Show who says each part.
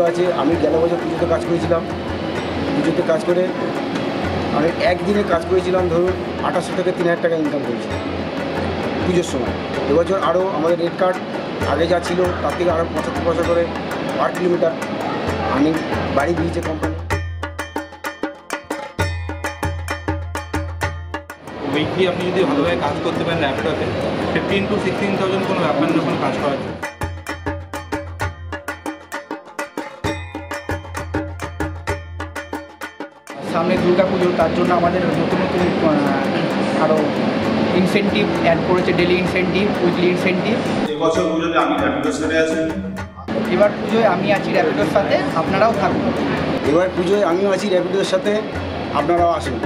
Speaker 1: পুজো আছে। আমি গেল বছর পুজোতে কাজ করেছিলাম। পুজোতে কাজ করে আমি একদিনে কাজ করেছিলাম ধরুন 2800 থেকে 3000 টাকা ইনকাম করেছি পুজোর সময়। এবছর আরও আমাদের রেট কার্ড আগে যা ছিল তার থেকে আরও 75 পয়সা করে পার কিলোমিটার আমি বাড়ি দিয়েছে কোম্পানি।
Speaker 2: উইকলি আপনি যদি ভালোভাবে কাজ করতে পারেন র্যাপিডোতে 15 to 16,000 কোনো ব্যাপার না, কোনো কাজ করা যায়।
Speaker 3: সামনে দুর্গা পুজো, তার জন্য আমাদের নতুন নতুন আরও ইনসেন্টিভ অ্যাড করেছে, ডেলি ইনসেন্টিভ, উইকলি ইনসেন্টিভ।
Speaker 4: এবছর পুজোতে আমি র্যাপিডোর সাথে আছি।
Speaker 3: এবার পুজোয় আমি আছি র্যাপিডোর সাথে, আপনারাও থাকুন।
Speaker 1: এবার পুজোয় আমিও আছি র্যাপিডোর সাথে, আপনারাও আসুন।